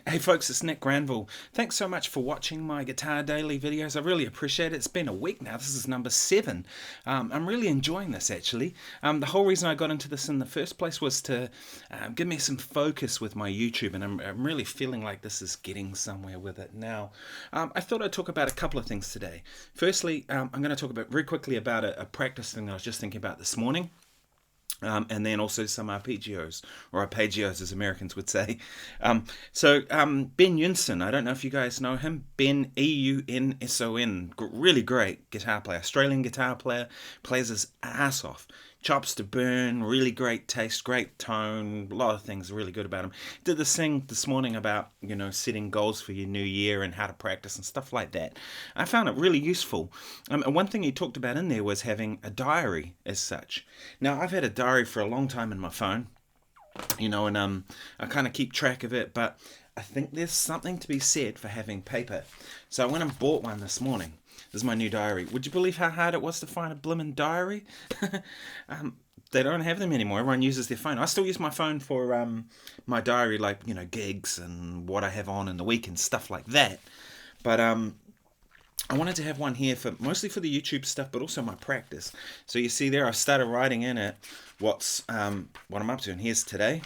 Hey folks, it's Nick Granville. Thanks so much for watching my Guitar Daily videos. I really appreciate it. It's been a week now. This is number 7. I'm really enjoying this actually. The whole reason I got into this in the first place was to give me some focus with my YouTube, and I'm really feeling like this is getting somewhere with it now. I thought I'd talk about a couple of things today. Firstly, I'm going to talk about very quickly about a practice thing that I was just thinking about this morning. And then also some arpeggios, or arpeggios as Americans would say. Ben Eunson, I don't know if you guys know him. Ben, E-U-N-S-O-N, really great guitar player, Australian guitar player, plays his ass off. Chops to burn, really great taste, great tone, a lot of things really good about him. Did this thing this morning about, setting goals for your new year and how to practice and stuff like that. I found it really useful. And one thing he talked about in there was having a diary as such. Now, I've had a diary for a long time in my phone, and I kind of keep track of it, but I think there's something to be said for having paper. So I went and bought one this morning. This is my new diary. Would you believe how hard it was to find a blimmin' diary? They don't have them anymore. Everyone uses their phone. I still use my phone for my diary, like, gigs and what I have on in the week and stuff like that. But I wanted to have one here mostly for the YouTube stuff, but also my practice. So you see there, I've started writing in it what I'm up to, and here's today.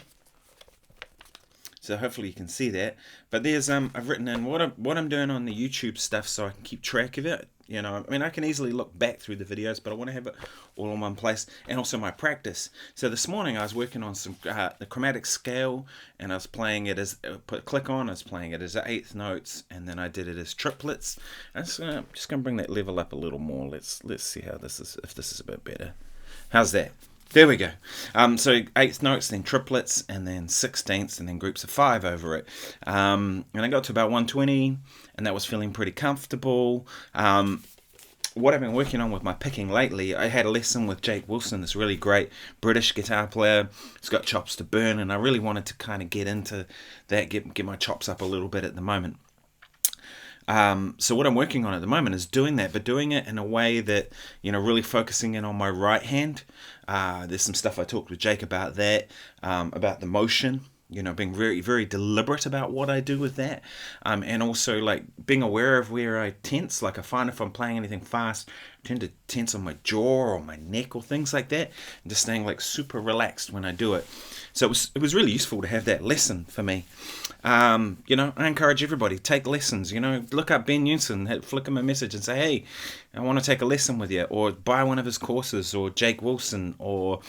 So hopefully you can see that. But there's I've written in what I'm doing on the YouTube stuff so I can keep track of it. I can easily look back through the videos, but I want to have it all in one place, and also my practice. So this morning I was working on some the chromatic scale, and I was playing it as put a click on. I was playing it as eighth notes, and then I did it as triplets. I'm just gonna bring that level up a little more. Let's see how this is, if this is a bit better. How's that? There we go. So eighth notes, then triplets, and then sixteenths, and then groups of 5 over it. And I got to about 120, and that was feeling pretty comfortable. What I've been working on with my picking lately, I had a lesson with Jake Wilson, this really great British guitar player. He's got chops to burn, and I really wanted to kind of get into that, get my chops up a little bit at the moment. So what I'm working on at the moment is doing that, but doing it in a way that, really focusing in on my right hand. There's some stuff I talked with Jake about that, about the motion, being very, very deliberate about what I do with that. And also like being aware of where I tense. Like I find if I'm playing anything fast, I tend to tense on my jaw or my neck or things like that, and just staying like super relaxed when I do it. So it was really useful to have that lesson for me. I encourage everybody, take lessons. Look up Ben Eunson, flick him a message and say, hey, I want to take a lesson with you, or buy one of his courses, or Jake Wilson, or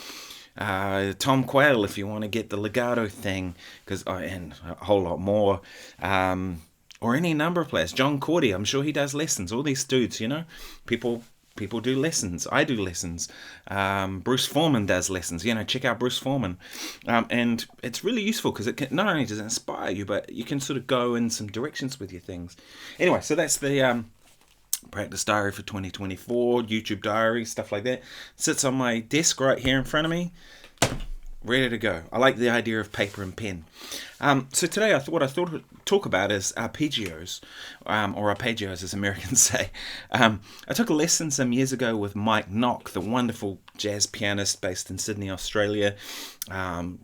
Tom Quayle if you want to get the legato thing, and a whole lot more, or any number of players. John Cordy, I'm sure he does lessons. All these dudes, people do lessons. I do lessons. Bruce Foreman does lessons. Check out Bruce Foreman. And it's really useful because it not only does it inspire you, but you can sort of go in some directions with your things. Anyway, so that's the practice diary for 2024, YouTube diary, stuff like that. Sits on my desk right here in front of me, ready to go. I like the idea of paper and pen. So today I thought I'd talk about is arpeggios, or arpeggios as Americans say. I took a lesson some years ago with Mike Nock, the wonderful jazz pianist based in Sydney, Australia.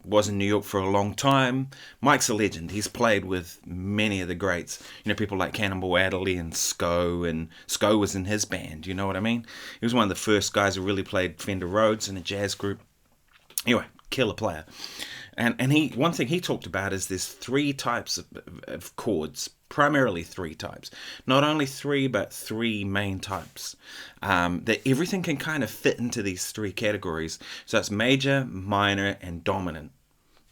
Was in New York for a long time. Mike's a legend. He's played with many of the greats. People like Cannonball Adderley and Sco, and Sco was in his band. You know what I mean? He was one of the first guys who really played Fender Rhodes in a jazz group. Anyway, killer player. And one thing he talked about is there's 3 types of chords, primarily 3 types. Not only 3, but 3 main types. That everything can kind of fit into these 3 categories. So it's major, minor, and dominant.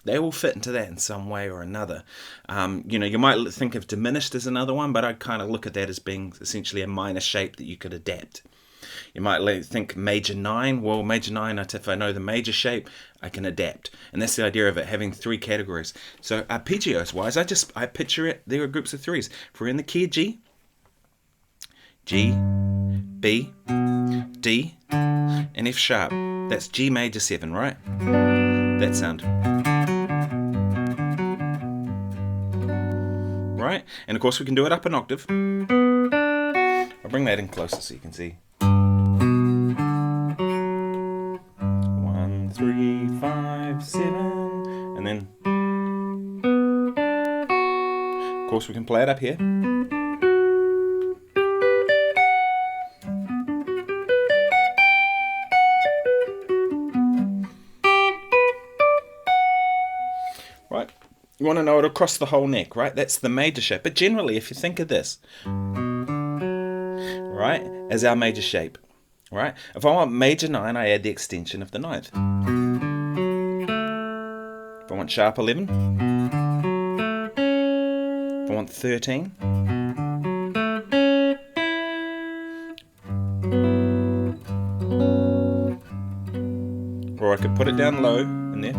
They all fit into that in some way or another. You might think of diminished as another one, but I kind of look at that as being essentially a minor shape that you could adapt. You might think major 9. Well, major 9, if I know the major shape, I can adapt. And that's the idea of it, having 3 categories. So arpeggios-wise, I picture it, there are groups of 3s. If we're in the key of G, G, B, D, and F sharp. That's G major 7, right? That sound. Right? And of course we can do it up an octave. I'll bring that in closer so you can see. 1, 3, 5, 7, and then Of course, we can play it up here. Right, you want to know it across the whole neck, right? That's the major shape. But generally, if you think of this, right, as our major shape, right? If I want major 9, I add the extension of the 9th. If I want sharp 11, if I want 13, or I could put it down low in there.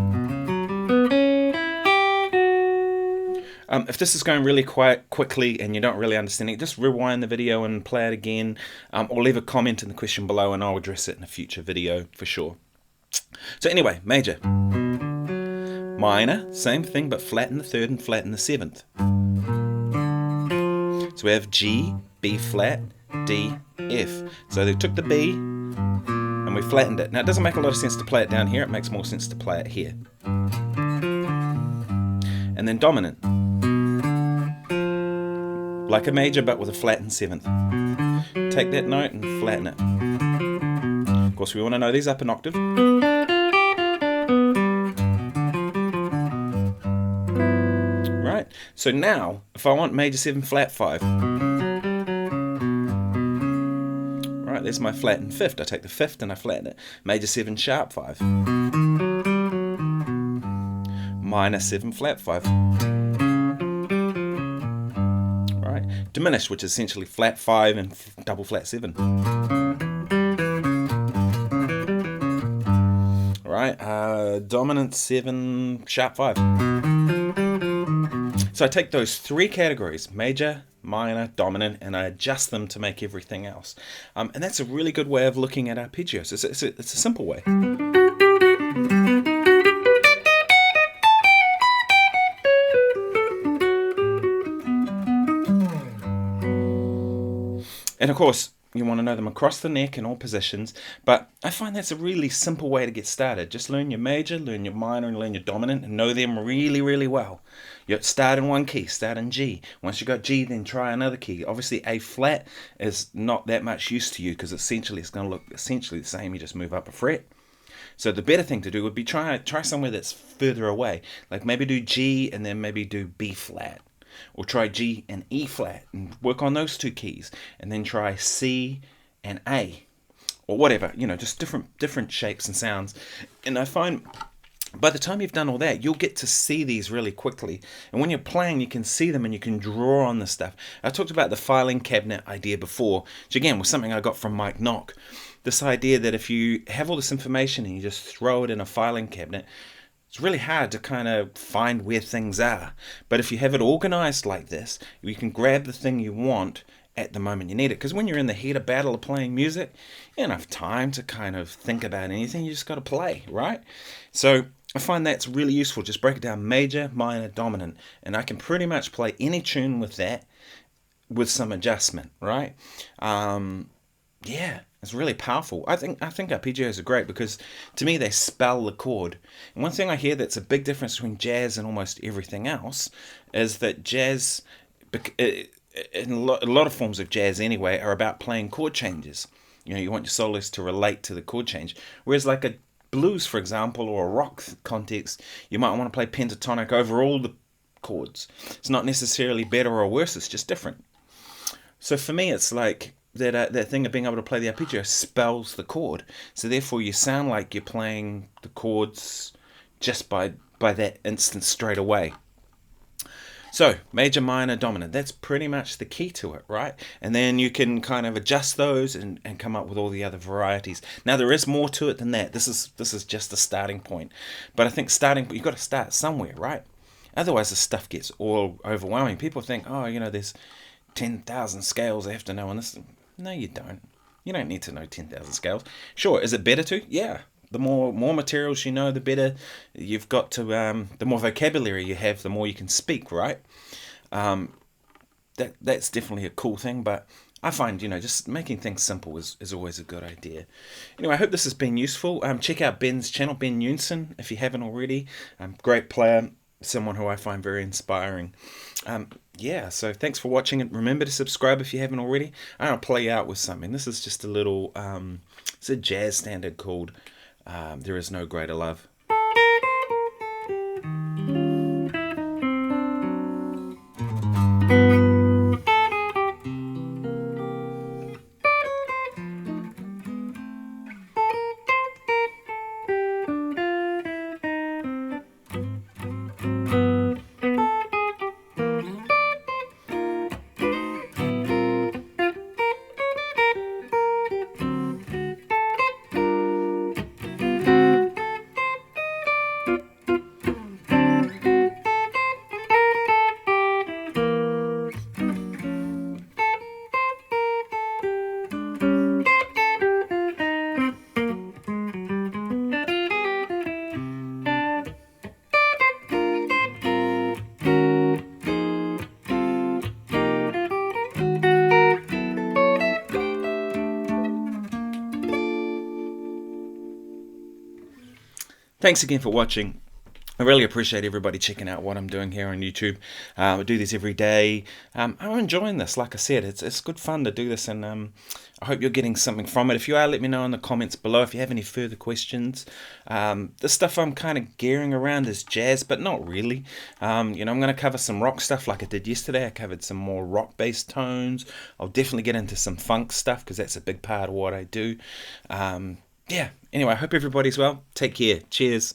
If this is going really quite quickly and you don't really understand it, just rewind the video and play it again, or leave a comment in the question below and I'll address it in a future video for sure. So anyway, major. Minor, same thing, but flat in the 3rd and flat in the 7th. So we have G, B flat, D, F. So they took the B and we flattened it. Now it doesn't make a lot of sense to play it down here, it makes more sense to play it here. And then dominant. Like a major but with a flattened 7th. Take that note and flatten it. Of course we want to know these up an octave. Right, so now if I want major 7 flat 5. Right, there's my flattened 5th. I take the 5th and I flatten it. Major 7 sharp 5. Minor 7 flat 5. Diminished, which is essentially flat 5 and double flat 7. Right, dominant 7, sharp 5. So I take those 3 categories, major, minor, dominant, and I adjust them to make everything else. And that's a really good way of looking at arpeggios. It's a simple way. And of course, you want to know them across the neck in all positions, but I find that's a really simple way to get started. Just learn your major, learn your minor, and learn your dominant, and know them really, really well. You start in one key, start in G. Once you got G, then try another key. Obviously, A flat is not that much use to you because essentially it's going to look essentially the same. You just move up a fret. So the better thing to do would be try somewhere that's further away. Like maybe do G and then maybe do B flat. Or try G and E flat and work on those 2 keys, and then try C and A, or whatever, you know, just different shapes and sounds. And I find by the time you've done all that, you'll get to see these really quickly. And when you're playing, you can see them and you can draw on the stuff. I talked about the filing cabinet idea before, which again was something I got from Mike Knock. This idea that if you have all this information and you just throw it in a filing cabinet, it's really hard to kind of find where things are. But if you have it organized like this, you can grab the thing you want at the moment you need it. Because when you're in the heat of battle of playing music, you don't have time to kind of think about anything. You just got to play, right? So I find that's really useful. Just break it down: major, minor, dominant. And I can pretty much play any tune with that with some adjustment, right? Yeah. It's really powerful. I think arpeggios are great because to me they spell the chord. And one thing I hear that's a big difference between jazz and almost everything else is that jazz, in a lot of forms of jazz anyway, are about playing chord changes. You know, you want your soloist to relate to the chord change. Whereas like a blues, for example, or a rock context, you might want to play pentatonic over all the chords. It's not necessarily better or worse, it's just different. So for me, it's like that thing of being able to play the arpeggio spells the chord. So therefore you sound like you're playing the chords just by that instant straight away. So major, minor, dominant, that's pretty much the key to it, right? And then you can kind of adjust those and come up with all the other varieties. Now there is more to it than that. This is just a starting point. But I think you've got to start somewhere, right? Otherwise the stuff gets all overwhelming. People think, oh, you know, there's 10,000 scales I have to know on this. No, you don't. You don't need to know 10,000 scales. Sure, is it better to? Yeah. The more materials you know, the better you've got to, the more vocabulary you have, the more you can speak, right? That's definitely a cool thing, but I find, you know, just making things simple is always a good idea. Anyway, I hope this has been useful. Check out Ben's channel, Ben Nunson, if you haven't already. Great player. someone who I find very inspiring. Yeah, so thanks for watching, and remember to subscribe if you haven't already. I'm going to play out with something. This is just a little, it's a jazz standard called There Is No Greater Love. Thanks again for watching. I really appreciate everybody checking out what I'm doing here on YouTube. I do this every day. I'm enjoying this. Like I said, it's good fun to do this, and I hope you're getting something from it. If you are, let me know in the comments below if you have any further questions. The stuff I'm kind of gearing around is jazz, but not really. I'm going to cover some rock stuff like I did yesterday. I covered some more rock-based tones. I'll definitely get into some funk stuff because that's a big part of what I do. Yeah, anyway, I hope everybody's well. Take care. Cheers.